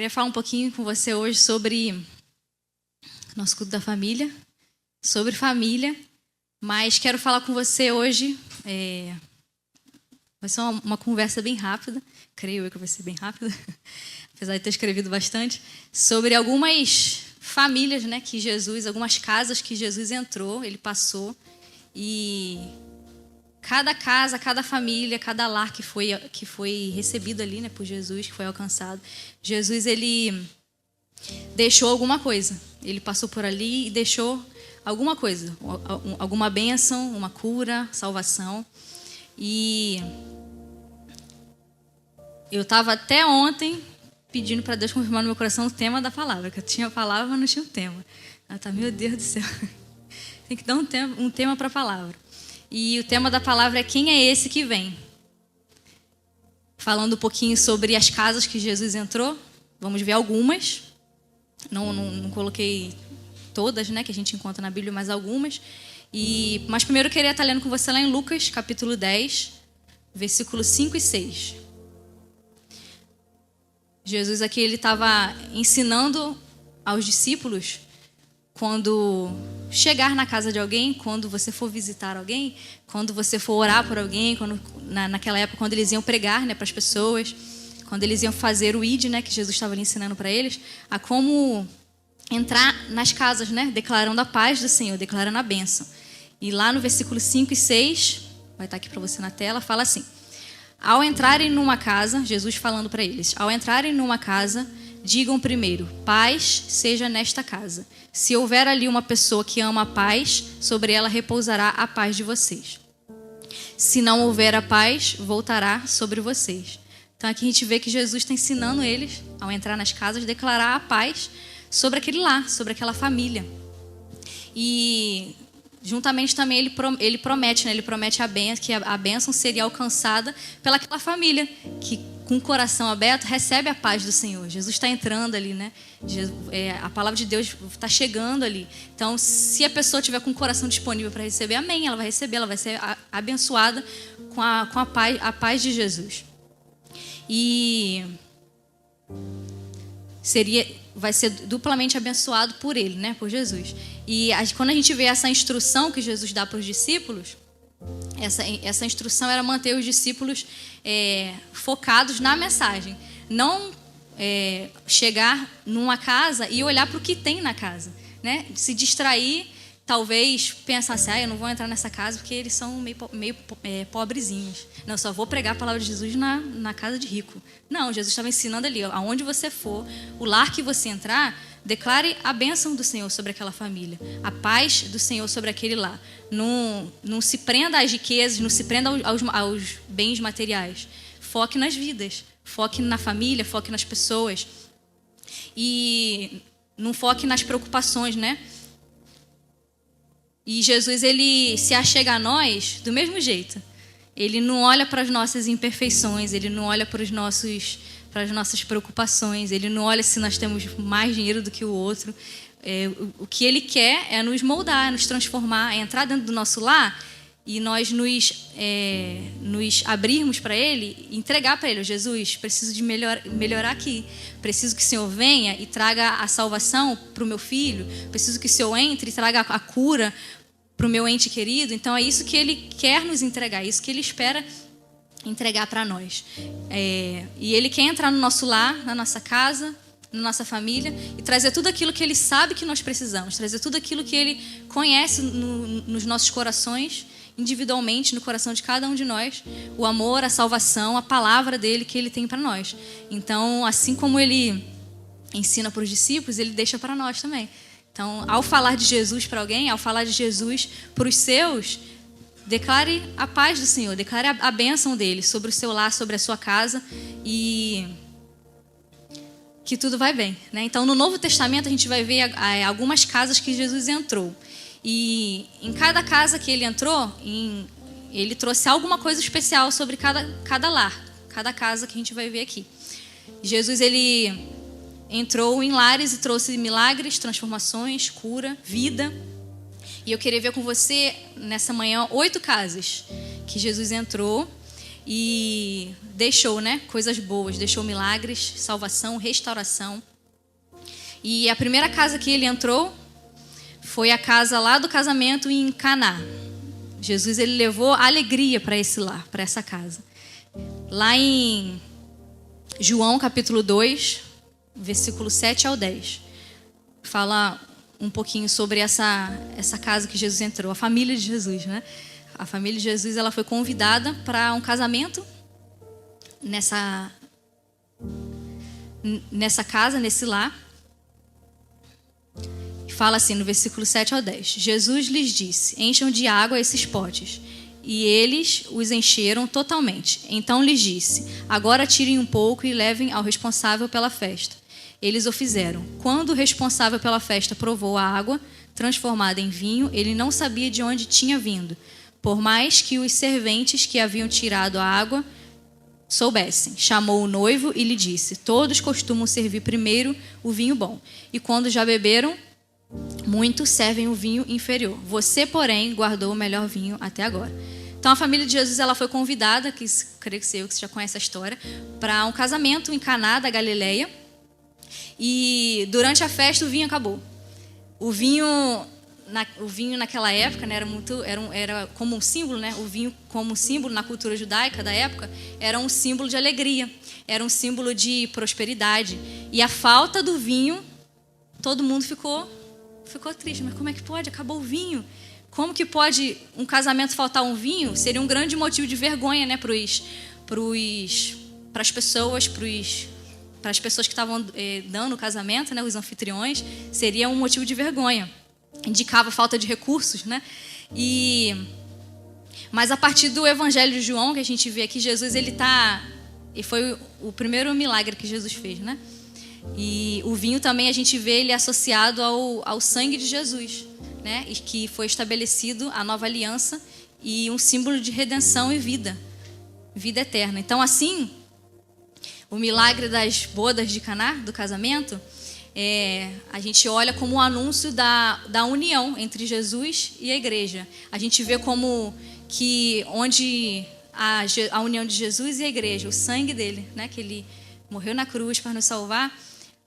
Queria falar um pouquinho com você hoje sobre nosso culto da família, sobre família, mas quero falar com você hoje, vai ser uma conversa bem rápida, creio eu que vai ser bem rápida, apesar de ter escrevido bastante, sobre algumas famílias, né, que Jesus, algumas casas que Jesus entrou, ele passou, e cada casa, cada família, cada lar que foi recebido ali, né, por Jesus, que foi alcançado, Jesus, ele deixou alguma coisa. Ele passou por ali e deixou alguma coisa, alguma bênção, uma cura, salvação. E eu estava até ontem pedindo para Deus confirmar no meu coração o tema da palavra, que eu tinha a palavra, mas não tinha o tema. Meu Deus do céu, tem que dar um tema para a palavra. E o tema da palavra é: quem é esse que vem? Falando um pouquinho sobre as casas que Jesus entrou, vamos ver algumas. Não coloquei todas, né, que a gente encontra na Bíblia, mas algumas. Mas primeiro eu queria estar lendo com você lá em Lucas, capítulo 10, versículos 5 e 6. Jesus aqui, ele estava ensinando aos discípulos, quando chegar na casa de alguém, quando você for visitar alguém, quando você for orar por alguém, naquela época, quando eles iam pregar, né, para as pessoas, quando eles iam fazer o ID, né, que Jesus estava ali ensinando para eles, a como entrar nas casas, né, declarando a paz do Senhor, declarando a bênção. E lá no versículo 5 e 6, vai estar aqui para você na tela, fala assim: ao entrarem numa casa, Jesus falando para eles, ao entrarem numa casa, digam primeiro, paz seja nesta casa. Se houver ali uma pessoa que ama a paz, sobre ela repousará a paz de vocês. Se não houver a paz, voltará sobre vocês. Então aqui a gente vê que Jesus está ensinando eles, ao entrar nas casas, declarar a paz sobre aquele lar, sobre aquela família. E juntamente também ele promete, né? Ele promete que a bênção seria alcançada pelaquela família, que com o coração aberto recebe a paz do Senhor. Jesus está entrando ali, né? A palavra de Deus está chegando ali. Então, se a pessoa tiver com o coração disponível para receber, amém, ela vai receber, ela vai ser abençoada com a paz de Jesus. E vai ser duplamente abençoado por ele, né? Por Jesus. E quando a gente vê essa instrução que Jesus dá para os discípulos, essa instrução era manter os discípulos focados na mensagem. Não chegar numa casa e olhar para o que tem na casa, né? Se distrair, talvez pensar assim: eu não vou entrar nessa casa porque eles são meio pobrezinhos. Não, só vou pregar a palavra de Jesus na casa de rico. Não, Jesus estava ensinando ali: aonde você for, o lar que você entrar, declare a bênção do Senhor sobre aquela família, a paz do Senhor sobre aquele lar. Não se prenda às riquezas, não se prenda aos bens materiais. Foque nas vidas, foque na família, foque nas pessoas. E não foque nas preocupações, né? E Jesus, ele se achega a nós do mesmo jeito. Ele não olha para as nossas imperfeições, ele não olha para as nossas preocupações, ele não olha se nós temos mais dinheiro do que o outro. O que ele quer é nos moldar, é nos transformar, é entrar dentro do nosso lar e nós nos abrirmos para ele e entregar para ele: Jesus, preciso de melhorar aqui, preciso que o Senhor venha e traga a salvação para o meu filho, preciso que o Senhor entre e traga a cura para o meu ente querido. Então é isso que ele quer nos entregar, é isso que ele espera entregar para nós. E ele quer entrar no nosso lar, na nossa casa, na nossa família e trazer tudo aquilo que ele sabe que nós precisamos, trazer tudo aquilo que ele conhece nos nossos corações, individualmente, no coração de cada um de nós, o amor, a salvação, a palavra dele que ele tem para nós. Então, assim como ele ensina para os discípulos, ele deixa para nós também. Então, ao falar de Jesus para alguém, ao falar de Jesus para os seus, declare a paz do Senhor, declare a bênção dele sobre o seu lar, sobre a sua casa, e que tudo vai bem, né? Então, no Novo Testamento, a gente vai ver algumas casas que Jesus entrou. E em cada casa que ele entrou, ele trouxe alguma coisa especial sobre cada lar, cada casa que a gente vai ver aqui. Jesus, ele entrou em lares e trouxe milagres, transformações, cura, vida. E eu queria ver com você, nessa manhã, 8 casas que Jesus entrou e deixou, né, coisas boas, deixou milagres, salvação, restauração. E a primeira casa que ele entrou foi a casa lá do casamento em Caná. Jesus, ele levou alegria para esse lar, para essa casa. Lá em João capítulo 2, versículo 7 ao 10, fala um pouquinho sobre essa casa que Jesus entrou, a família de Jesus, né? A família de Jesus, ela foi convidada para um casamento nessa casa, nesse lar. Fala assim no versículo 7 ao 10. Jesus lhes disse: encham de água esses potes. E eles os encheram totalmente. Então lhes disse: agora tirem um pouco e levem ao responsável pela festa. Eles o fizeram. Quando o responsável pela festa provou a água transformada em vinho, ele não sabia de onde tinha vindo, por mais que os serventes que haviam tirado a água soubessem. Chamou o noivo e lhe disse: todos costumam servir primeiro o vinho bom, e quando já beberam, muitos servem o vinho inferior. Você, porém, guardou o melhor vinho até agora. Então a família de Jesus, ela foi convidada, que creio que você já conhece a história, para um casamento em Caná da Galileia. E durante a festa o vinho acabou. O vinho naquela época, né, era como um símbolo, né? O vinho como um símbolo na cultura judaica da época era um símbolo de alegria, era um símbolo de prosperidade. E a falta do vinho, todo mundo ficou triste. Mas como é que pode? Acabou o vinho. Como que pode um casamento faltar um vinho? Seria um grande motivo de vergonha, né, para as pessoas que estavam dando o casamento, né, os anfitriões. Seria um motivo de vergonha. Indicava falta de recursos, né? Mas a partir do Evangelho de João, que a gente vê aqui, Jesus, e foi o primeiro milagre que Jesus fez, né? E o vinho também a gente vê ele associado ao sangue de Jesus, né? E que foi estabelecido a nova aliança e um símbolo de redenção e vida eterna. Então, assim, o milagre das bodas de Caná, do casamento, a gente olha como um anúncio da união entre Jesus e a igreja. A gente vê como que onde a união de Jesus e a igreja, o sangue dele, né, que ele morreu na cruz para nos salvar,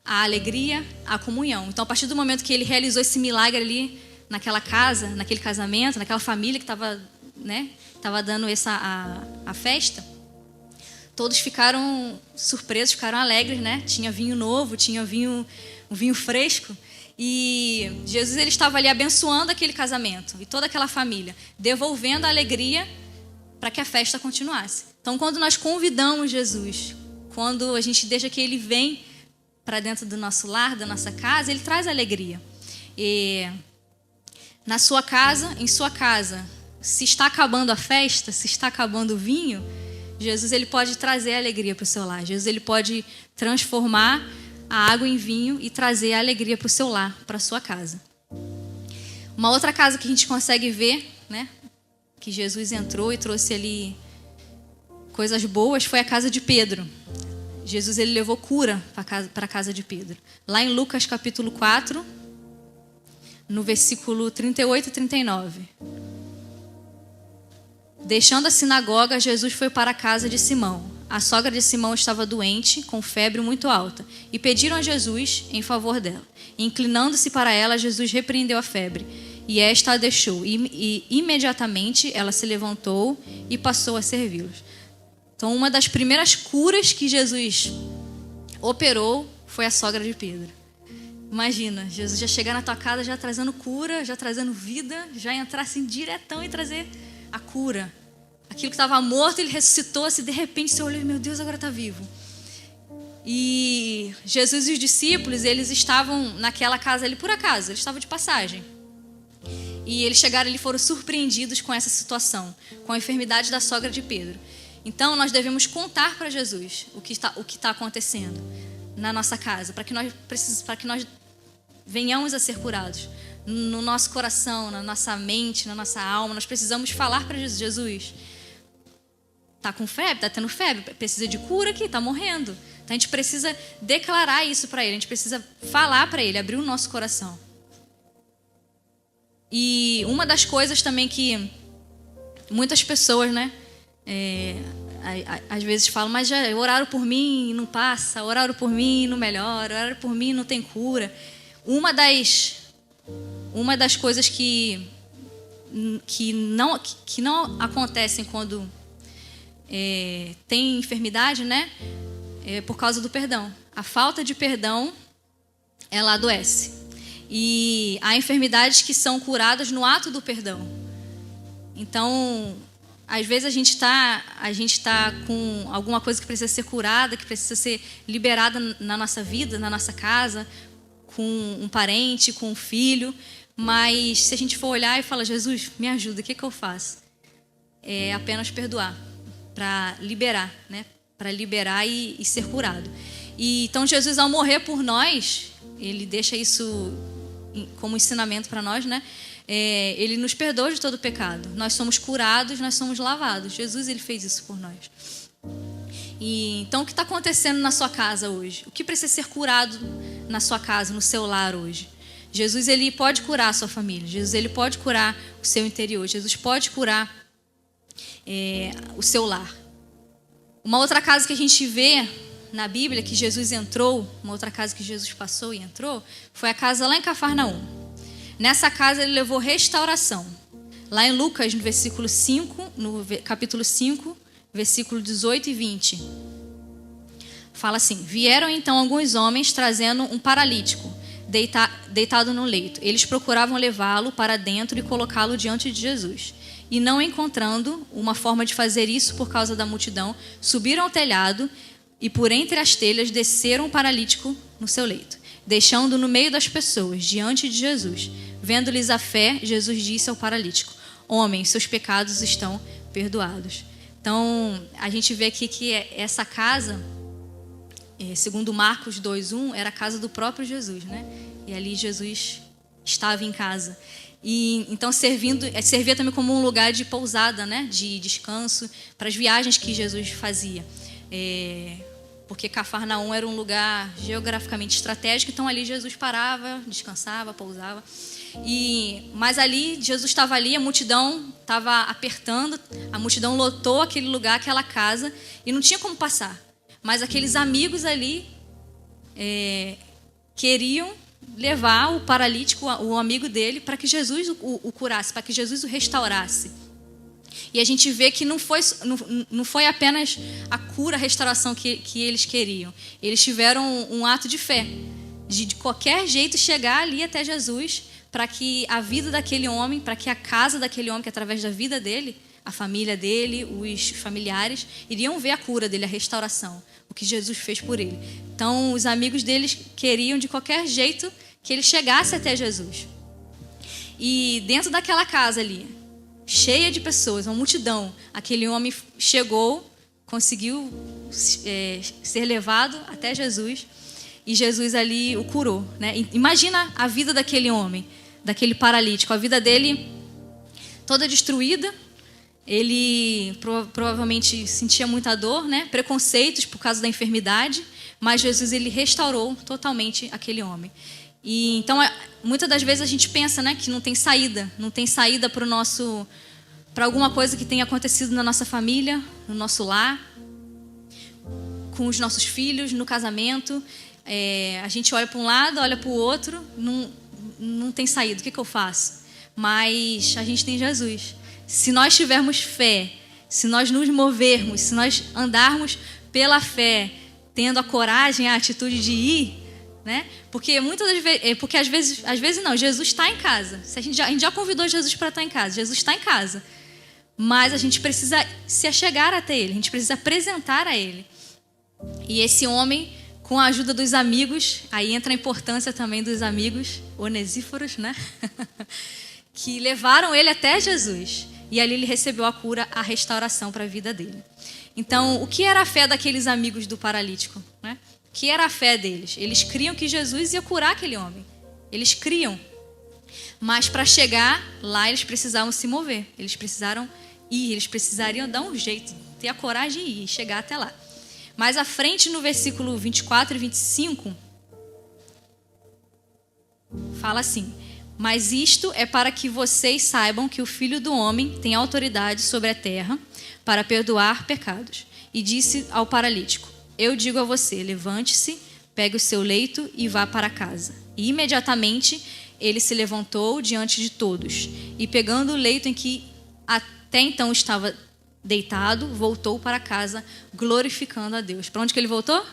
a alegria, a comunhão. Então, a partir do momento que ele realizou esse milagre ali naquela casa, naquele casamento, naquela família que estava, né, dando a festa, todos ficaram surpresos, ficaram alegres, né? Tinha vinho novo, tinha um vinho fresco. E Jesus, ele estava ali abençoando aquele casamento e toda aquela família, devolvendo a alegria para que a festa continuasse. Então, quando nós convidamos Jesus, quando a gente deixa que ele vem para dentro do nosso lar, da nossa casa, ele traz alegria. E na sua casa, em sua casa, se está acabando a festa, se está acabando o vinho, Jesus, ele pode trazer alegria para o seu lar. Jesus, ele pode transformar a água em vinho e trazer a alegria para o seu lar, para a sua casa. Uma outra casa que a gente consegue ver, né, que Jesus entrou e trouxe ali coisas boas, foi a casa de Pedro. Jesus, ele levou cura para a casa de Pedro. Lá em Lucas capítulo 4, no versículo 38 e 39. Deixando a sinagoga, Jesus foi para a casa de Simão. A sogra de Simão estava doente, com febre muito alta, e pediram a Jesus em favor dela. Inclinando-se para ela, Jesus repreendeu a febre, e esta a deixou. E imediatamente ela se levantou e passou a servi-los. Então, uma das primeiras curas que Jesus operou foi a sogra de Pedro. Imagina, Jesus já chegar na tua casa já trazendo cura, já trazendo vida, já entrar assim diretão e trazer a cura. Aquilo que estava morto, ele ressuscitou, assim, de repente você olhou e, meu Deus, agora está vivo. E Jesus e os discípulos, eles estavam naquela casa ali por acaso, eles estavam de passagem. E eles chegaram ali e foram surpreendidos com essa situação, com a enfermidade da sogra de Pedro. Então, nós devemos contar para Jesus o que está acontecendo na nossa casa, para que nós venhamos a ser curados. No nosso coração, na nossa mente, na nossa alma, nós precisamos falar para Jesus. Está com febre? Está tendo febre? Precisa de cura aqui? Está morrendo. Então, a gente precisa declarar isso para ele, a gente precisa falar para ele, abrir o nosso coração. E uma das coisas também que muitas pessoas, né, às vezes falam, mas já oraram por mim e não passa, oraram por mim e não melhora, oraram por mim e não tem cura. Uma das coisas que não acontecem quando tem enfermidade, né? É por causa do perdão. A falta de perdão, ela adoece. E há enfermidades que são curadas no ato do perdão. Então, às vezes a gente tá com alguma coisa que precisa ser curada, que precisa ser liberada na nossa vida, na nossa casa, com um parente, com um filho. Mas se a gente for olhar e falar, Jesus, me ajuda, o que eu faço? É apenas perdoar, para liberar, né? Para liberar e ser curado. E então Jesus, ao morrer por nós, ele deixa isso como ensinamento para nós, né? Ele nos perdoa de todo o pecado. Nós somos curados, nós somos lavados. Jesus, ele fez isso por nós. E então, o que está acontecendo na sua casa hoje? O que precisa ser curado na sua casa, no seu lar hoje? Jesus, ele pode curar a sua família. Jesus, ele pode curar o seu interior. Jesus pode curar o seu lar. Uma outra casa que a gente vê na Bíblia, que Jesus entrou, uma outra casa que Jesus passou e entrou, foi a casa lá em Cafarnaum. Nessa casa ele levou restauração. Lá em Lucas, no capítulo 5, versículo 18 e 20. Fala assim: vieram então alguns homens trazendo um paralítico, deitado no leito. Eles procuravam levá-lo para dentro e colocá-lo diante de Jesus. E não encontrando uma forma de fazer isso por causa da multidão, subiram ao telhado e por entre as telhas desceram o paralítico no seu leito, deixando-o no meio das pessoas, diante de Jesus. Vendo-lhes a fé, Jesus disse ao paralítico: homem, seus pecados estão perdoados. Então, a gente vê aqui que essa casa, segundo Marcos 2:1, era a casa do próprio Jesus, né? E ali Jesus estava em casa. E então servia também como um lugar de pousada, né? De descanso para as viagens que Jesus fazia. Porque Cafarnaum era um lugar geograficamente estratégico, então ali Jesus parava, descansava, pousava. Mas ali, Jesus estava ali, a multidão estava apertando, a multidão lotou aquele lugar, aquela casa, e não tinha como passar. Mas aqueles amigos ali queriam levar o paralítico, o amigo dele, para que Jesus o curasse, para que Jesus o restaurasse. E a gente vê que não foi apenas a cura, a restauração que eles queriam. Eles tiveram um ato de fé, de qualquer jeito chegar ali até Jesus, para que a vida daquele homem, para que a casa daquele homem, que através da vida dele, a família dele, os familiares, iriam ver a cura dele, a restauração, o que Jesus fez por ele. Então, os amigos deles queriam de qualquer jeito que ele chegasse até Jesus. E dentro daquela casa ali, cheia de pessoas, uma multidão, aquele homem chegou, conseguiu ser levado até Jesus, e Jesus ali o curou, né? Imagina a vida daquele homem, daquele paralítico, a vida dele toda destruída. Ele provavelmente sentia muita dor, né? Preconceitos por causa da enfermidade, mas Jesus, ele restaurou totalmente aquele homem. E então, muitas das vezes a gente pensa, né, que não tem saída para alguma coisa que tenha acontecido na nossa família, no nosso lar, com os nossos filhos, no casamento. A gente olha para um lado, olha para o outro, não tem saída. O que eu faço? Mas a gente tem Jesus. Se nós tivermos fé, se nós nos movermos, se nós andarmos pela fé, tendo a coragem, a atitude de ir, né? Porque muitas das vezes, porque às vezes não, Jesus está em casa. A gente já convidou Jesus para estar em casa. Jesus está em casa. Mas a gente precisa se achegar até ele, a gente precisa apresentar a ele. E esse homem, com a ajuda dos amigos, aí entra a importância também dos amigos onesíforos, né? Que levaram ele até Jesus. E ali ele recebeu a cura, a restauração para a vida dele. Então, o que era a fé daqueles amigos do paralítico, né? O que era a fé deles? Eles criam que Jesus ia curar aquele homem. Eles criam. Mas para chegar lá, eles precisavam se mover. Eles precisaram ir, eles precisariam dar um jeito, ter a coragem de ir, chegar até lá. Mais à frente, no versículo 24 e 25, fala assim: mas isto é para que vocês saibam que o Filho do Homem tem autoridade sobre a terra para perdoar pecados. e disse ao paralítico: eu digo a você, levante-se, pegue o seu leito e vá para casa. E imediatamente ele se levantou diante de todos e, pegando o leito em que até então estava deitado, voltou para casa, glorificando a Deus. Para onde que ele voltou?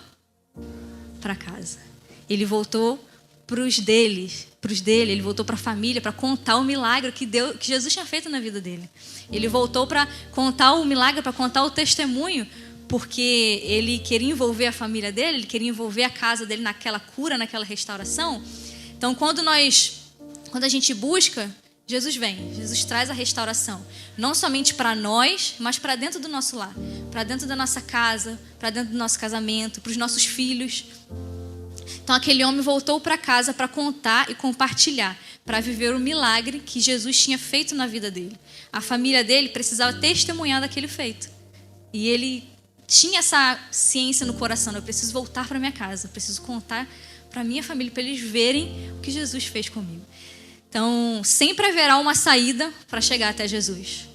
Para casa. Ele voltou para os dele, ele voltou para a família, para contar o milagre que Jesus tinha feito na vida dele. Ele voltou para contar o milagre, para contar o testemunho, porque ele queria envolver a família dele, ele queria envolver a casa dele naquela cura, naquela restauração. Então, quando a gente busca, Jesus vem, Jesus traz a restauração, não somente para nós, mas para dentro do nosso lar, para dentro da nossa casa, para dentro do nosso casamento, para os nossos filhos. Então, aquele homem voltou para casa para contar e compartilhar, para viver o milagre que Jesus tinha feito na vida dele. A família dele precisava testemunhar daquele feito. E ele tinha essa ciência no coração: eu preciso voltar para minha casa, eu preciso contar para minha família, para eles verem o que Jesus fez comigo. Então, sempre haverá uma saída para chegar até Jesus.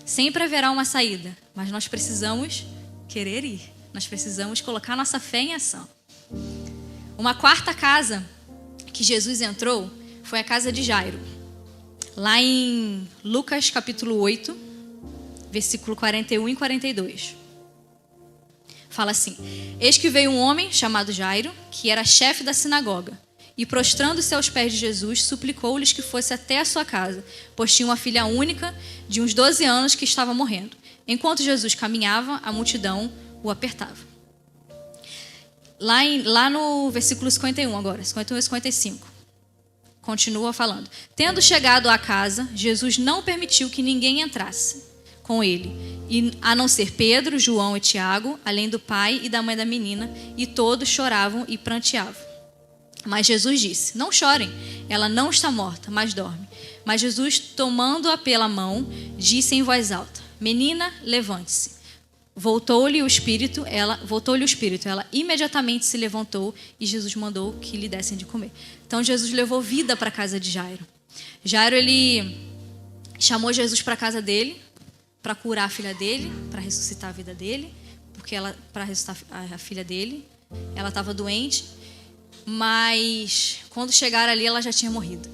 Sempre haverá uma saída, mas nós precisamos querer ir. Nós precisamos colocar nossa fé em ação. Uma quarta casa que Jesus entrou foi a casa de Jairo. Lá em Lucas capítulo 8, versículo 41 e 42. Fala assim: eis que veio um homem chamado Jairo, que era chefe da sinagoga, e prostrando-se aos pés de Jesus, suplicou-lhes que fosse até a sua casa, pois tinha uma filha única de uns 12 anos que estava morrendo. Enquanto Jesus caminhava, a multidão o apertava. Lá no versículo 51 agora, 51 e 55. Continua falando: tendo chegado à casa, Jesus não permitiu que ninguém entrasse com ele, a não ser Pedro, João e Tiago, além do pai e da mãe da menina, e todos choravam e pranteavam. Mas Jesus disse: não chorem, ela não está morta, mas dorme. Mas Jesus, tomando-a pela mão, disse em voz alta: menina, levante-se. Voltou-lhe o espírito, ela imediatamente se levantou e Jesus mandou que lhe dessem de comer. Então Jesus levou vida para a casa de Jairo. Jairo, ele chamou Jesus para a casa dele, para curar a filha dele, para ressuscitar a vida dele, para ressuscitar a filha dele. Ela estava doente, mas quando chegaram ali ela já tinha morrido.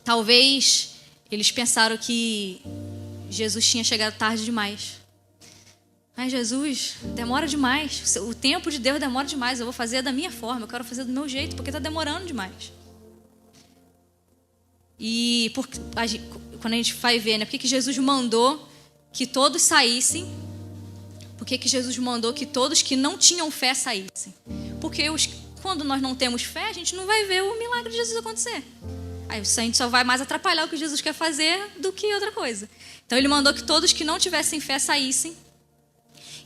Talvez eles pensaram que Jesus tinha chegado tarde demais. Mas Jesus, demora demais. O tempo de Deus demora demais. Eu vou fazer da minha forma, eu quero fazer do meu jeito, porque está demorando demais. E quando a gente vai ver, né, por que Jesus mandou que todos saíssem? Por que Jesus mandou que todos que não tinham fé saíssem? Porque quando nós não temos fé, a gente não vai ver o milagre de Jesus acontecer. Aí a gente só vai mais atrapalhar o que Jesus quer fazer do que outra coisa. Então ele mandou que todos que não tivessem fé saíssem,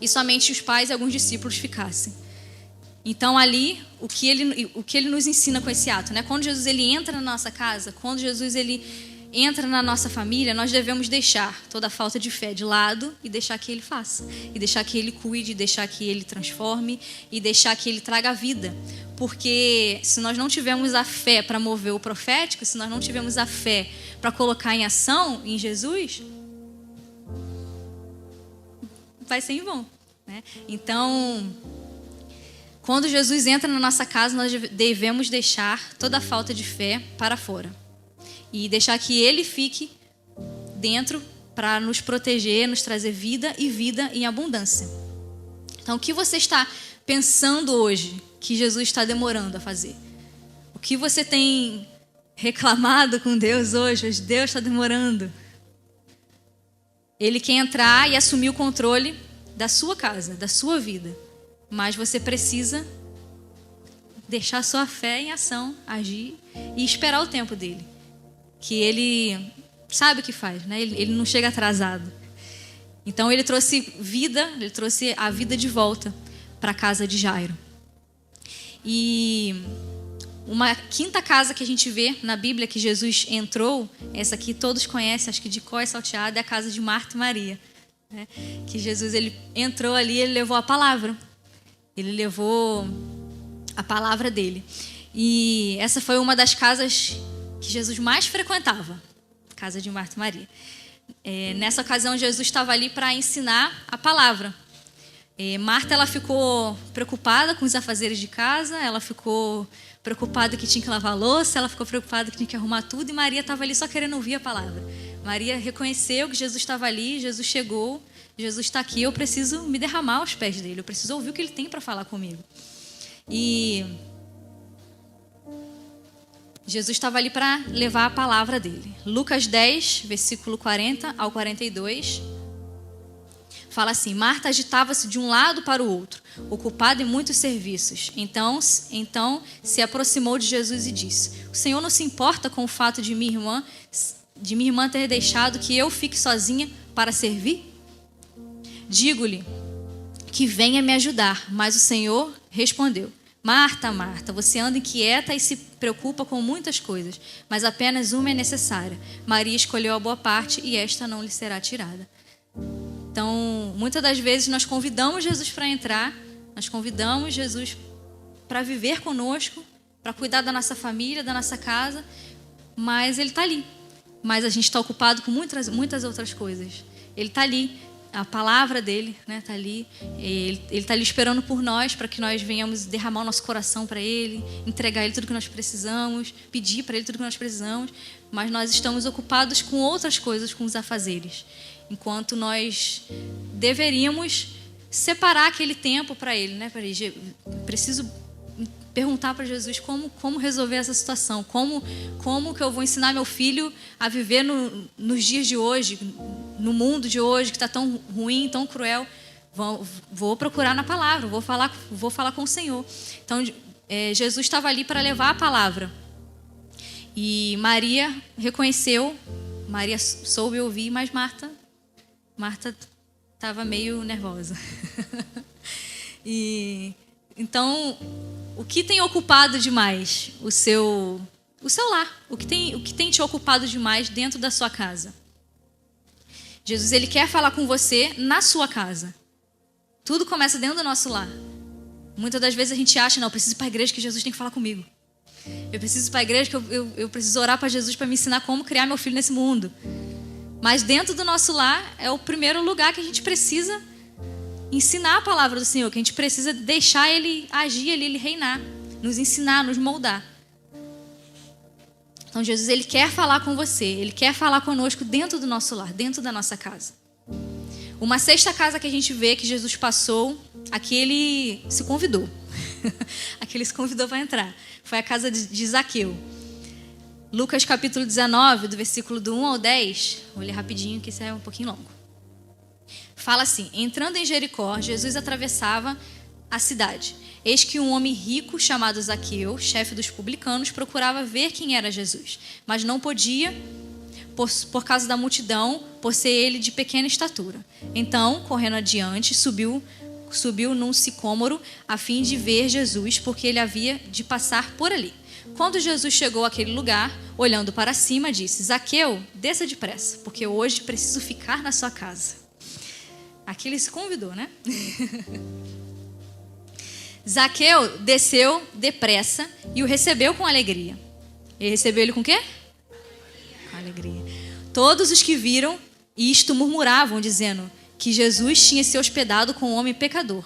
e somente os pais e alguns discípulos ficassem. Então ali, o que ele nos ensina com esse ato, né? Quando Jesus ele entra na nossa casa, quando Jesus ele entra na nossa família, nós devemos deixar toda a falta de fé de lado e deixar que ele faça, e deixar que ele cuide, deixar que ele transforme, e deixar que ele traga vida. Porque se nós não tivermos a fé para mover o profético, se nós não tivermos a fé para colocar em ação em Jesus, vai ser em vão, né? Então, quando Jesus entra na nossa casa, nós devemos deixar toda a falta de fé para fora e deixar que ele fique dentro para nos proteger, nos trazer vida e vida em abundância. Então, o que você está pensando hoje que Jesus está demorando a fazer? O que você tem reclamado com Deus hoje? Deus está demorando. Ele quer entrar e assumir o controle da sua casa, da sua vida. Mas você precisa deixar sua fé em ação, agir e esperar o tempo dele. Que ele sabe o que faz, né? Ele não chega atrasado. Então ele trouxe vida, ele trouxe a vida de volta para a casa de Jairo. E uma quinta casa que a gente vê na Bíblia que Jesus entrou, essa aqui todos conhecem, acho que de cor e salteado, é a casa de Marta e Maria, né? Que Jesus ele entrou ali, ele levou a palavra. Ele levou a palavra dele. E essa foi uma das casas que Jesus mais frequentava, a casa de Marta e Maria. Nessa ocasião, Jesus estava ali para ensinar a palavra. Marta, ela ficou preocupada com os afazeres de casa, ela ficou preocupada que tinha que lavar a louça, ela ficou preocupada que tinha que arrumar tudo, e Maria estava ali só querendo ouvir a palavra. Maria reconheceu que Jesus estava ali, Jesus chegou, Jesus está aqui, eu preciso me derramar aos pés dele, eu preciso ouvir o que ele tem para falar comigo. E Jesus estava ali para levar a palavra dele. Lucas 10, versículo 40 ao 42, fala assim: Marta agitava-se de um lado para o outro, ocupada em muitos serviços. Então se aproximou de Jesus e disse: o Senhor não se importa com o fato de minha irmã ter deixado que eu fique sozinha para servir? Digo-lhe que venha me ajudar. Mas o Senhor respondeu: Marta, Marta, você anda inquieta e se preocupa com muitas coisas, mas apenas uma é necessária. Maria escolheu a boa parte e esta não lhe será tirada. Então, muitas das vezes nós convidamos Jesus para entrar, nós convidamos Jesus para viver conosco, para cuidar da nossa família, da nossa casa, mas ele está ali. Mas a gente está ocupado com muitas outras coisas. Ele está ali, a palavra dele está ali, ele está ali esperando por nós, para que nós venhamos derramar o nosso coração para ele, entregar a ele tudo que nós precisamos, pedir para ele tudo que nós precisamos, mas nós estamos ocupados com outras coisas, com os afazeres. Enquanto nós deveríamos separar aquele tempo para ele, né? Preciso perguntar para Jesus como resolver essa situação, como que eu vou ensinar meu filho a viver nos dias de hoje, no mundo de hoje que está tão ruim, tão cruel. Vou procurar na palavra, vou falar com o Senhor. Então, Jesus estava ali para levar a palavra. E Maria reconheceu, Maria soube ouvir, mas Marta estava meio nervosa. Então, o que tem ocupado demais o seu lar? O que tem te ocupado demais dentro da sua casa? Jesus, ele quer falar com você na sua casa. Tudo começa dentro do nosso lar. Muitas das vezes a gente acha, não, eu preciso ir para a igreja que Jesus tem que falar comigo. Eu preciso ir para a igreja que eu preciso orar para Jesus para me ensinar como criar meu filho nesse mundo. Mas dentro do nosso lar é o primeiro lugar que a gente precisa ensinar a palavra do Senhor, que a gente precisa deixar ele agir ali, ele reinar, nos ensinar, nos moldar. Então Jesus, ele quer falar com você, ele quer falar conosco dentro do nosso lar, dentro da nossa casa. Uma sexta casa que a gente vê que Jesus passou, aqui ele se convidou. Aqui ele se convidou para entrar. Foi a casa de Zaqueu. Lucas capítulo 19, do versículo do 1 ao 10, vou ler rapidinho que isso é um pouquinho longo. Fala assim: entrando em Jericó, Jesus atravessava a cidade. Eis que um homem rico chamado Zaqueu, chefe dos publicanos, procurava ver quem era Jesus, mas não podia por causa da multidão, por ser ele de pequena estatura. Então, correndo adiante, subiu num sicômoro a fim de ver Jesus, porque ele havia de passar por ali. Quando Jesus chegou àquele lugar, olhando para cima, disse: Zaqueu, desça depressa, porque hoje preciso ficar na sua casa. Aqui ele se convidou, né? Zaqueu desceu depressa e o recebeu com alegria. Ele recebeu ele com o quê? Com alegria. Todos os que viram isto murmuravam, dizendo que Jesus tinha se hospedado com um homem pecador.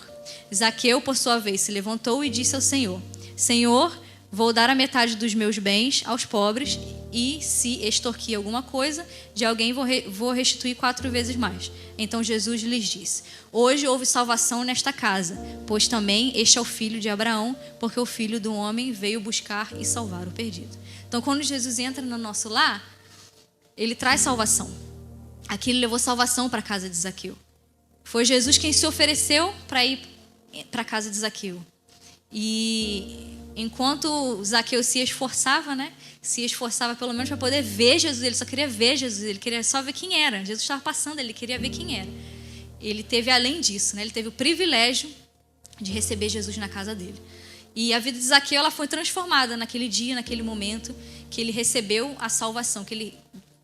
Zaqueu, por sua vez, se levantou e disse ao Senhor: Senhor, vou dar a metade dos meus bens aos pobres, e se extorquir alguma coisa de alguém, vou restituir 4 vezes mais. Então Jesus lhes disse: hoje houve salvação nesta casa, pois também este é o filho de Abraão, porque o filho do homem veio buscar e salvar o perdido. Então, quando Jesus entra no nosso lar, ele traz salvação. Aqui ele levou salvação para a casa de Zaqueu. Foi Jesus quem se ofereceu para ir para a casa de Zaqueu. E enquanto Zaqueu se esforçava, se esforçava pelo menos para poder ver Jesus, ele só queria ver Jesus, ele queria só ver quem era. Jesus estava passando, ele queria ver quem era. Ele teve além disso, ele teve o privilégio de receber Jesus na casa dele. E a vida de Zaqueu, ela foi transformada naquele dia, naquele momento que ele recebeu a salvação, que ele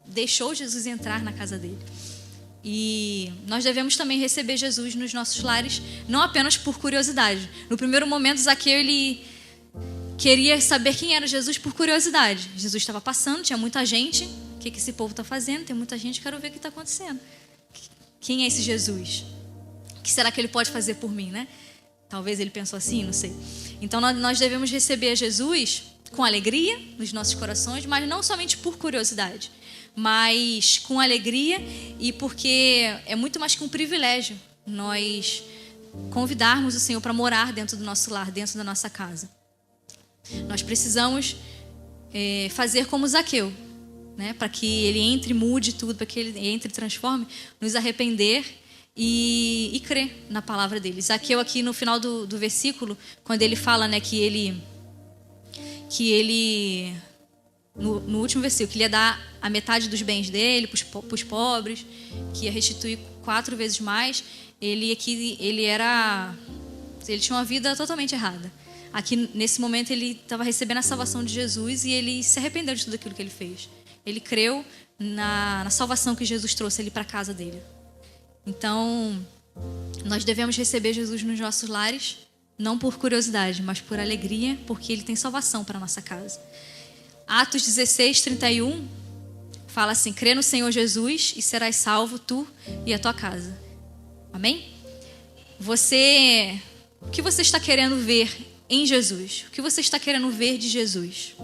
deixou Jesus entrar na casa dele. E nós devemos também receber Jesus nos nossos lares, não apenas por curiosidade. No primeiro momento, Zaqueu, ele queria saber quem era Jesus por curiosidade. Jesus estava passando, tinha muita gente, O que esse povo está fazendo? Tem muita gente, quero ver o que está acontecendo. Quem é esse Jesus? O que será que ele pode fazer por mim, né? Talvez ele pensou assim, não sei. Então nós devemos receber Jesus com alegria nos nossos corações, mas não somente por curiosidade, mas com alegria e porque é muito mais que um privilégio nós convidarmos o Senhor para morar dentro do nosso lar, dentro da nossa casa. Nós precisamos fazer como Zaqueu, né? Para que ele entre, mude tudo, para que ele entre e transforme, nos arrepender e crer na palavra dele. Zaqueu aqui no final do versículo, quando ele fala, né, que ele no último versículo, que ele ia dar a metade dos bens dele para os pobres, que ia restituir 4 vezes mais, ele tinha uma vida totalmente errada. Aqui, nesse momento, ele estava recebendo a salvação de Jesus e ele se arrependeu de tudo aquilo que ele fez. Ele creu na salvação que Jesus trouxe ali para a casa dele. Então, nós devemos receber Jesus nos nossos lares, não por curiosidade, mas por alegria, porque ele tem salvação para a nossa casa. Atos 16, 31, fala assim: crê no Senhor Jesus e serás salvo, tu e a tua casa. Amém? O que você está querendo ver em Jesus? O que você está querendo ver de Jesus?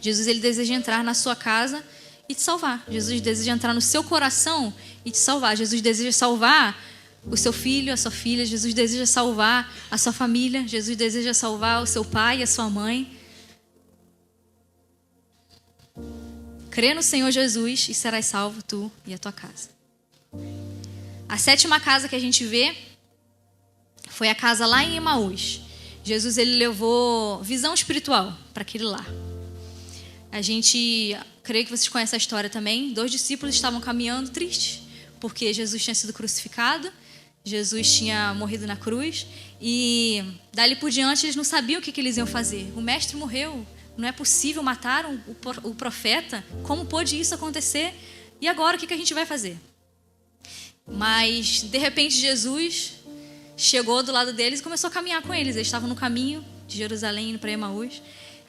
Jesus, ele deseja entrar na sua casa e te salvar. Jesus deseja entrar no seu coração e te salvar. Jesus deseja salvar o seu filho, a sua filha. Jesus deseja salvar a sua família. Jesus deseja salvar o seu pai e a sua mãe. Crê no Senhor Jesus e serás salvo, tu e a tua casa. A 7ª casa que a gente vê foi a casa lá em Emaús. Jesus, ele levou visão espiritual para aquele lar. Creio que vocês conhecem a história também. 2 discípulos estavam caminhando tristes, porque Jesus tinha sido crucificado, Jesus tinha morrido na cruz, e dali por diante eles não sabiam o que eles iam fazer. O mestre morreu, não é possível, mataram o profeta, como pôde isso acontecer? E agora, o que a gente vai fazer? Mas, de repente, Jesus chegou do lado deles e começou a caminhar com eles. Eles estavam no caminho de Jerusalém, indo para Emaús.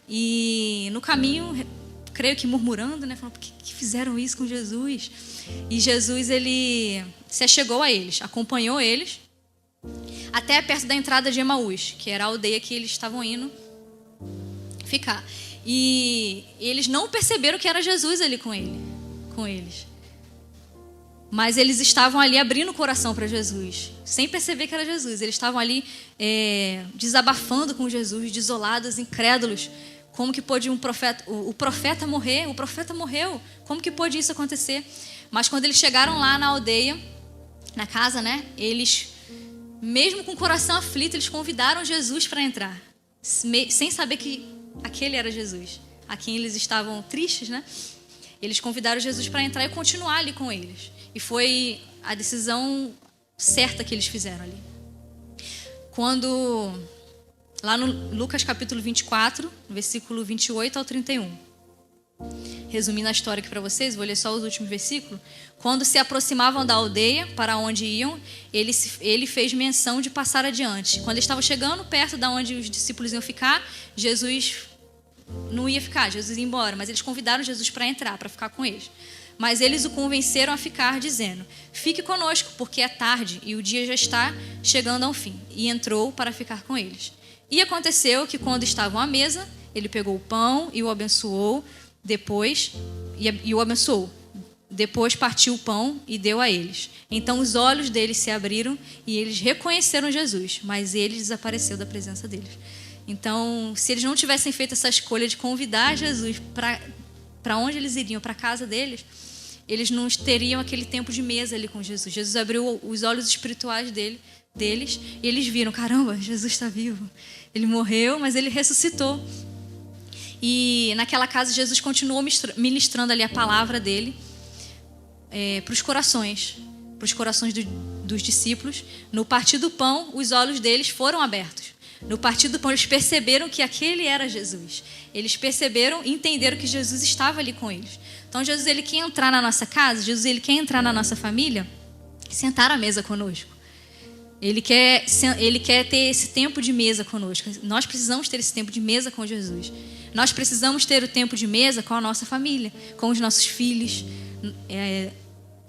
E no caminho, creio que murmurando, né? Falando, por que fizeram isso com Jesus? E Jesus, ele se achegou a eles, acompanhou eles até perto da entrada de Emaús, que era a aldeia que eles estavam indo ficar. E eles não perceberam que era Jesus ali com eles. Mas eles estavam ali abrindo o coração para Jesus, sem perceber que era Jesus. Eles estavam ali desabafando com Jesus, desolados, incrédulos. Como que pôde o profeta morrer? O profeta morreu. Como que pôde isso acontecer? Mas quando eles chegaram lá na aldeia, na casa, né? Eles, mesmo com o coração aflito, eles convidaram Jesus para entrar, sem saber que aquele era Jesus, a quem eles estavam tristes, né? Eles convidaram Jesus para entrar e continuar ali com eles. E foi a decisão certa que eles fizeram ali. Quando, lá no Lucas capítulo 24, versículo 28 ao 31. Resumindo a história aqui para vocês, vou ler só os últimos versículos. Quando se aproximavam da aldeia para onde iam, ele fez menção de passar adiante. Quando eles estavam chegando perto de onde os discípulos iam ficar, Jesus não ia ficar, Jesus ia embora. Mas eles convidaram Jesus para entrar, para ficar com eles. Mas eles o convenceram a ficar, dizendo: fique conosco, porque é tarde e o dia já está chegando ao fim. E entrou para ficar com eles. E aconteceu que, quando estavam à mesa, ele pegou o pão e o abençoou. Depois partiu o pão e deu a eles. Então os olhos deles se abriram e eles reconheceram Jesus, mas ele desapareceu da presença deles. Então, se eles não tivessem feito essa escolha de convidar Jesus para onde eles iriam, para a casa deles, eles não teriam aquele tempo de mesa ali com Jesus. Jesus abriu os olhos espirituais deles e eles viram: caramba, Jesus está vivo. Ele morreu, mas ele ressuscitou. E naquela casa Jesus continuou ministrando ali a palavra dele para os corações dos discípulos. No partir do pão, os olhos deles foram abertos. No partir do pão, eles perceberam que aquele era Jesus. Eles perceberam e entenderam que Jesus estava ali com eles. Então Jesus, ele quer entrar na nossa casa, Jesus, ele quer entrar na nossa família e sentar à mesa conosco. Ele quer ter esse tempo de mesa conosco. Nós precisamos ter esse tempo de mesa com Jesus. Nós precisamos ter o tempo de mesa com a nossa família, com os nossos filhos.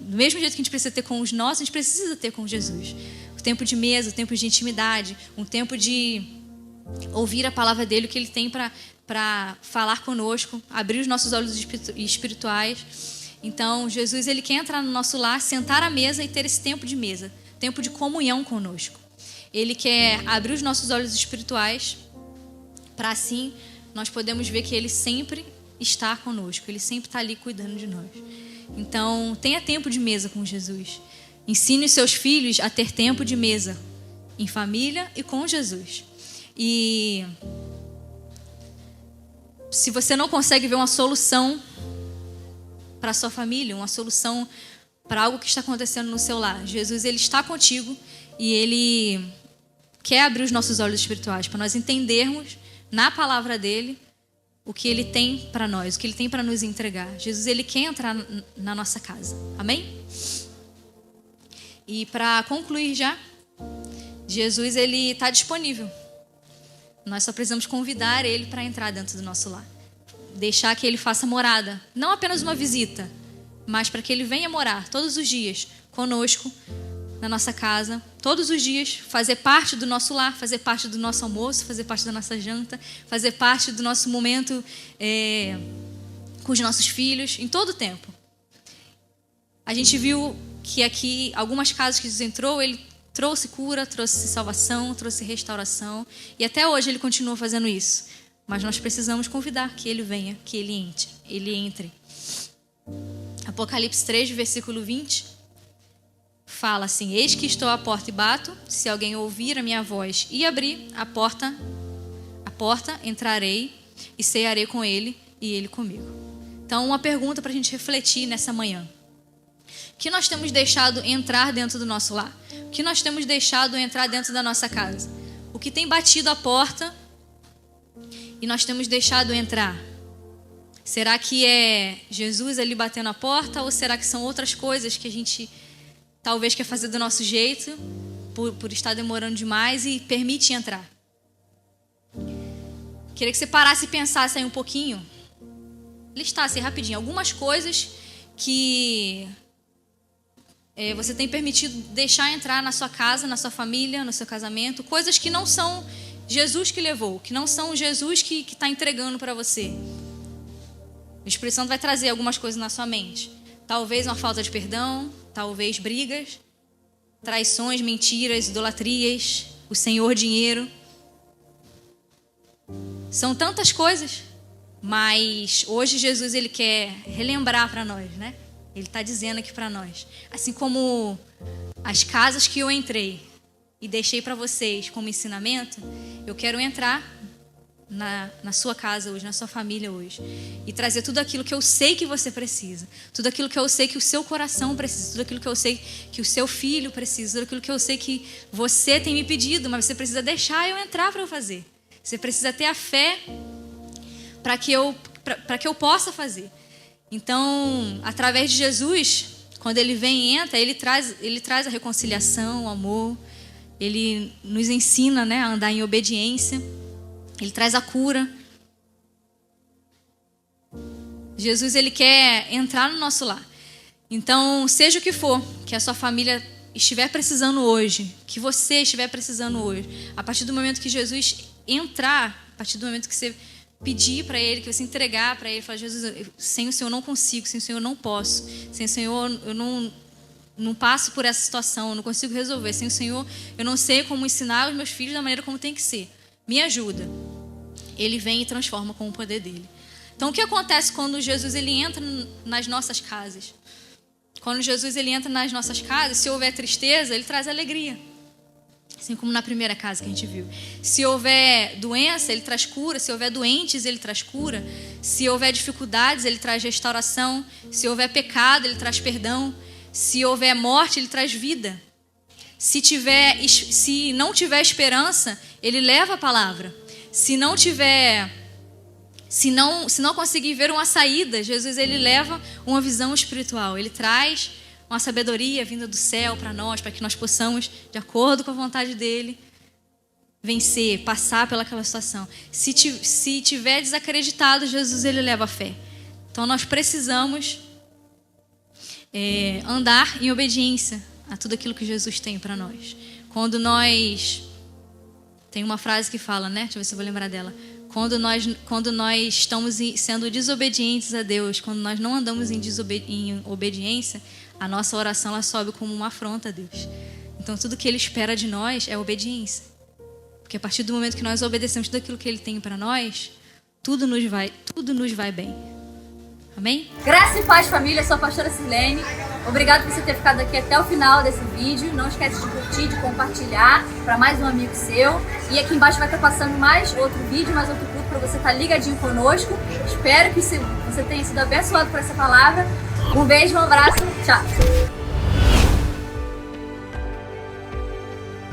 Do mesmo jeito que a gente precisa ter com os nossos, a gente precisa ter com Jesus. O tempo de mesa, o tempo de intimidade, um tempo de ouvir a palavra dele, o que ele tem para falar conosco, abrir os nossos olhos espirituais. Então, Jesus, ele quer entrar no nosso lar, sentar à mesa e ter esse tempo de mesa, tempo de comunhão conosco. Ele quer abrir os nossos olhos espirituais para assim nós podemos ver que ele sempre está conosco, ele sempre está ali cuidando de nós. Então, tenha tempo de mesa com Jesus. Ensine os seus filhos a ter tempo de mesa em família e com Jesus. E se você não consegue ver uma solução para a sua família, uma solução para algo que está acontecendo no seu lar, Jesus, ele está contigo e ele quer abrir os nossos olhos espirituais para nós entendermos na palavra dele o que ele tem para nós, o que ele tem para nos entregar. Jesus, ele quer entrar na nossa casa. Amém? E para concluir já, Jesus, ele está disponível. Nós só precisamos convidar ele para entrar dentro do nosso lar. Deixar que ele faça morada. Não apenas uma visita, mas para que ele venha morar todos os dias conosco, na nossa casa, todos os dias, fazer parte do nosso lar, fazer parte do nosso almoço, fazer parte da nossa janta, fazer parte do nosso momento com os nossos filhos, em todo o tempo. A gente viu que aqui, algumas casas que Jesus entrou, ele trouxe cura, trouxe salvação, trouxe restauração, e até hoje ele continua fazendo isso. Mas nós precisamos convidar que ele venha, que ele entre. Apocalipse 3, versículo 20, fala assim: eis que estou à porta e bato, se alguém ouvir a minha voz e abrir a porta, entrarei e cearei com ele e ele comigo. Então, uma pergunta para a gente refletir nessa manhã. O que nós temos deixado entrar dentro do nosso lar? O que nós temos deixado entrar dentro da nossa casa? O que tem batido a porta e nós temos deixado entrar? Será que é Jesus ali batendo a porta ou será que são outras coisas que a gente talvez quer fazer do nosso jeito por estar demorando demais e permite entrar? Queria que você parasse e pensasse aí um pouquinho, listasse rapidinho algumas coisas que você tem permitido deixar entrar na sua casa, na sua família, no seu casamento, coisas que não são Jesus que levou, que não são Jesus que está entregando para você. O Espírito Santo vai trazer algumas coisas na sua mente. Talvez uma falta de perdão, talvez brigas, traições, mentiras, idolatrias, o Senhor dinheiro. São tantas coisas, mas hoje Jesus ele quer relembrar para nós, né? Ele está dizendo aqui para nós, assim como as casas que eu entrei e deixei para vocês como ensinamento, eu quero entrar na sua casa hoje, na sua família hoje, e trazer tudo aquilo que eu sei que você precisa, tudo aquilo que eu sei que o seu coração precisa, tudo aquilo que eu sei que o seu filho precisa, tudo aquilo que eu sei que você tem me pedido, mas você precisa deixar eu entrar para eu fazer. Você precisa ter a fé para que eu possa fazer. Então, através de Jesus, quando ele vem e entra, ele traz a reconciliação, o amor, ele nos ensina, né, a andar em obediência, ele traz a cura. Jesus, ele quer entrar no nosso lar. Então, seja o que for que a sua família estiver precisando hoje, que você estiver precisando hoje, a partir do momento que Jesus entrar, a partir do momento que você pedir para ele, que você entregar para ele, falar: Jesus, sem o Senhor eu não consigo, sem o Senhor eu não posso, sem o Senhor eu não passo por essa situação, eu não consigo resolver, sem o Senhor eu não sei como ensinar os meus filhos da maneira como tem que ser, me ajuda. Ele vem e transforma com o poder dele. Então, o que acontece quando Jesus ele entra nas nossas casas? Quando Jesus ele entra nas nossas casas, se houver tristeza, ele traz alegria. Assim como na primeira casa que a gente viu. Se houver doença, ele traz cura. Se houver doentes, ele traz cura. Se houver dificuldades, ele traz restauração. Se houver pecado, ele traz perdão. Se houver morte, ele traz vida. Se não tiver esperança, ele leva a palavra. Se não conseguir ver uma saída, Jesus ele leva uma visão espiritual. Ele traz uma sabedoria vinda do céu para nós, para que nós possamos, de acordo com a vontade dele, vencer, passar pelaquela situação. Se tiver desacreditado, Jesus, ele leva a fé. Então nós precisamos andar em obediência a tudo aquilo que Jesus tem para nós. Quando nós... Tem uma frase que fala, né? Deixa eu ver se eu vou lembrar dela. Quando nós estamos sendo desobedientes a Deus, quando nós não andamos em obediência, a nossa oração ela sobe como uma afronta a Deus. Então tudo que Ele espera de nós é obediência. Porque a partir do momento que nós obedecemos tudo aquilo que Ele tem para nós, tudo nos vai bem. Amém? Graça e paz, família. Eu sou a pastora Sirlene. Obrigado por você ter ficado aqui até o final desse vídeo. Não esquece de curtir, de compartilhar para mais um amigo seu. E aqui embaixo vai estar passando mais outro vídeo, mais outro culto para você estar ligadinho conosco. Espero que você tenha sido abençoado por essa palavra. Um beijo, um abraço. Tchau.